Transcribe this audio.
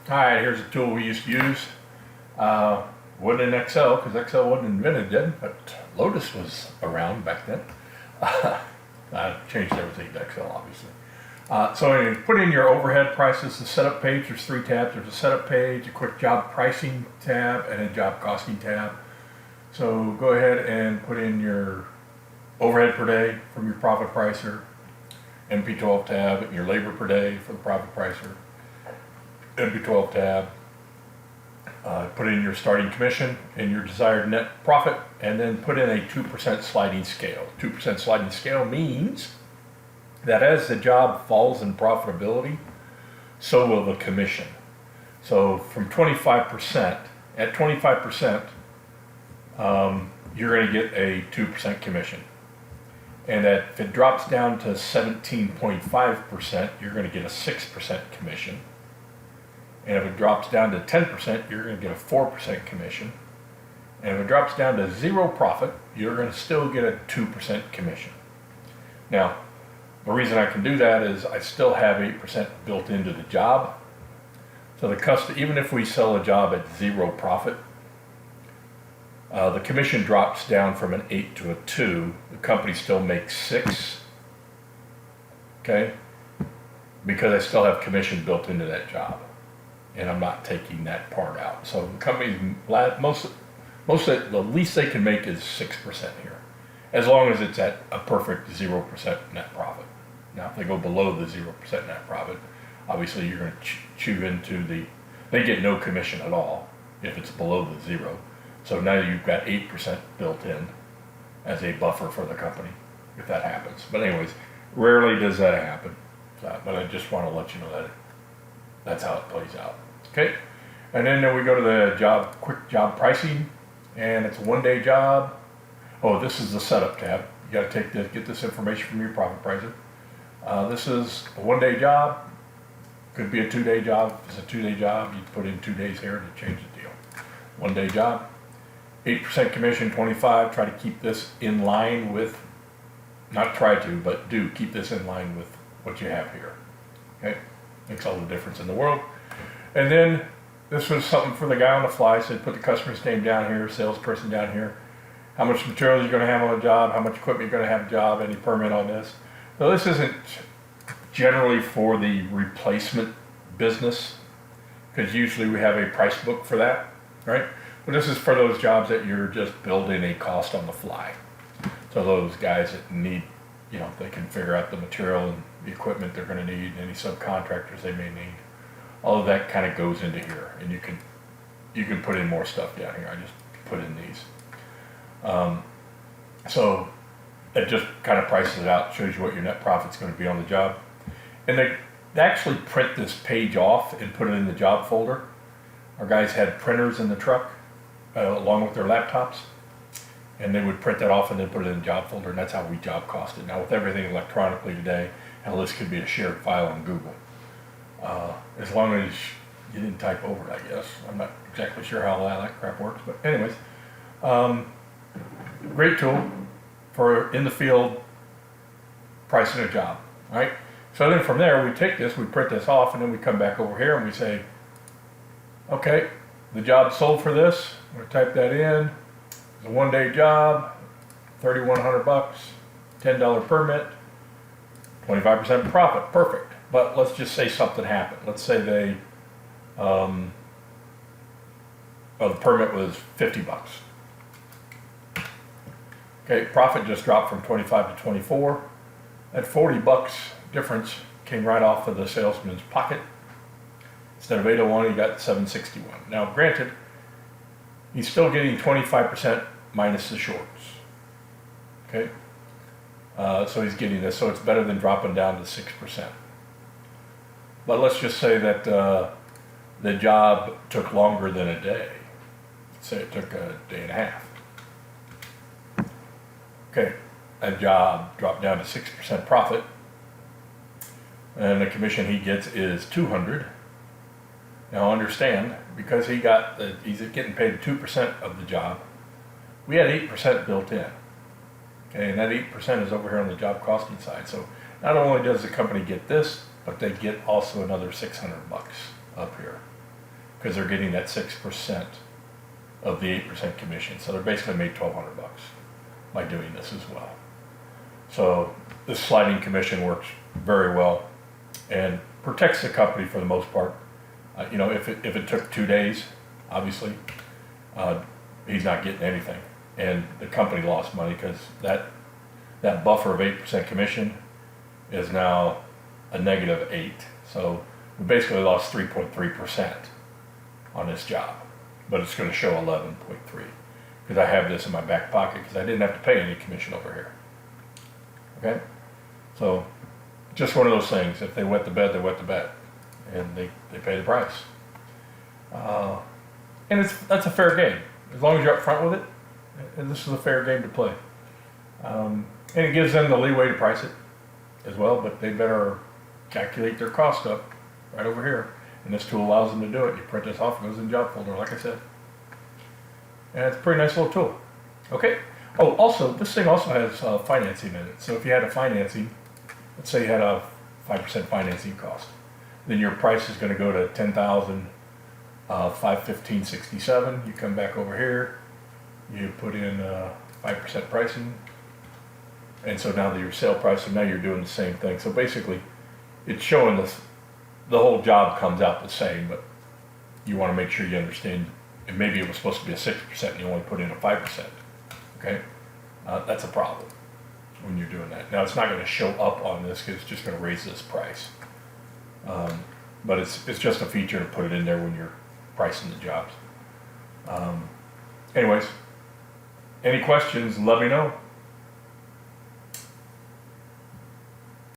Alright, here's a tool we used to use. Wasn't in Excel, because Excel wasn't invented then, but Lotus was around back then. I changed everything to Excel, obviously. So you put in your overhead prices, the setup page. There's 3 tabs. There's a setup page, a quick job pricing tab, and a job costing tab. So go ahead and put in your overhead per day from your profit pricer, MP12 tab, and your labor per day for the profit pricer, MP12 tab. Put in your starting commission and your desired net profit, and then put in a 2% sliding scale. 2% sliding scale means that as the job falls in profitability, so will the commission. So from 25%, at 25%, you're going to get a 2% commission. And if it drops down to 17.5%, you're going to get a 6% commission. And if it drops down to 10%, you're going to get a 4% commission. And if it drops down to 0 profit, you're going to still get a 2% commission. Now, the reason I can do that is I still have 8% built into the job. So even if we sell a job at 0 profit, the commission drops down from an 8 to a 2. The company still makes 6. Okay? Because I still have commission built into that job. And I'm not taking that part out. So the company's the least they can make is 6% here, as long as it's at a perfect 0% net profit. Now, if they go below the 0% net profit, obviously you're going to chew into they get no commission at all if it's below the 0. So now you've got 8% built in as a buffer for the company if that happens. But anyways, rarely does that happen. But I just want to let you know that that's how it plays out. Okay, and then we go to the quick job pricing, and it's a 1-day job. Oh, this is the setup tab. You got to get this information from your profit pricer. This is a 1-day job. Could be a 2-day job. If it's a 2-day job, you put in 2 days here to change the deal. 1-day job, 8% commission, 25. Try to keep this in line with, not try to, but do keep this in line with what you have here. Okay, makes all the difference in the world. And then this was something for the guy on the fly. Said put the customer's name down here, salesperson down here, how much material you're going to have on the job, how much equipment you're going to have on the job, any permit on this. So this isn't generally for the replacement business, because usually we have a price book for that, right? But this is for those jobs that you're just building a cost on the fly. So those guys that need, they can figure out the material and the equipment they're going to need, any subcontractors they may need. All of that kind of goes into here, and you can put in more stuff down here. I just put in these. So it just kind of prices it out, shows you what your net profit's going to be on the job. And they actually print this page off and put it in the job folder. Our guys had printers in the truck along with their laptops, and they would print that off and then put it in the job folder, and that's how we job costed. Now with everything electronically today, hell, this could be a shared file on Google. As long as you didn't type over it, I guess. I'm not exactly sure how that crap works, but anyways, great tool for in the field pricing a job, right? So then from there, we take this, we print this off, and then we come back over here and we say, okay, the job sold for this. I'm gonna type that in. It's a 1-day job, $3,100, $10 permit, 25% profit, perfect. But let's just say something happened. Let's say the permit was $50. Okay, profit just dropped from 25 to 24. That $40 difference came right off of the salesman's pocket. Instead of 801, he got 761. Now, granted, he's still getting 25% minus the shorts. Okay, so he's getting this, so it's better than dropping down to 6%. But let's just say that the job took longer than a day. Let's say it took a day and a half. Okay, that job dropped down to 6% profit, and the commission he gets is $200. Now understand, because he's getting paid 2% of the job, we had 8% built in. Okay, and that 8% is over here on the job costing side. So not only does the company get this, but they get also another $600 up here. because they're getting that 6% of the 8% commission. So they're basically made $1,200 by doing this as well. So this sliding commission works very well and protects the company for the most part. You know, if it took 2 days, obviously, he's not getting anything. And the company lost money because that buffer of 8% commission is now a -8. So we basically lost 3.3% on this job, but it's going to show 11.3 because I have this in my back pocket because I didn't have to pay any commission over here. Okay, so just one of those things. If they wet the bed, they wet the bed, and they pay the price. And that's a fair game as long as you're up front with it. And this is a fair game to play. And it gives them the leeway to price it as well, but they better calculate their cost up right over here. And this tool allows them to do it. You print this off, it goes in the job folder, like I said. And it's a pretty nice little tool. Okay. Oh, also, this thing also has financing in it. So if you had a financing, let's say you had a 5% financing cost, then your price is going to go to $10,515.67. You come back over here, you put in 5% pricing, and so now that your sale price, so now you're doing the same thing. So basically, it's showing this, the whole job comes out the same, but you want to make sure you understand, and maybe it was supposed to be a 6% and you only put in a 5%. Okay, that's a problem when you're doing that. Now it's not going to show up on this because it's just going to raise this price. But it's just a feature to put it in there when you're pricing the jobs. Anyways, any questions, let me know.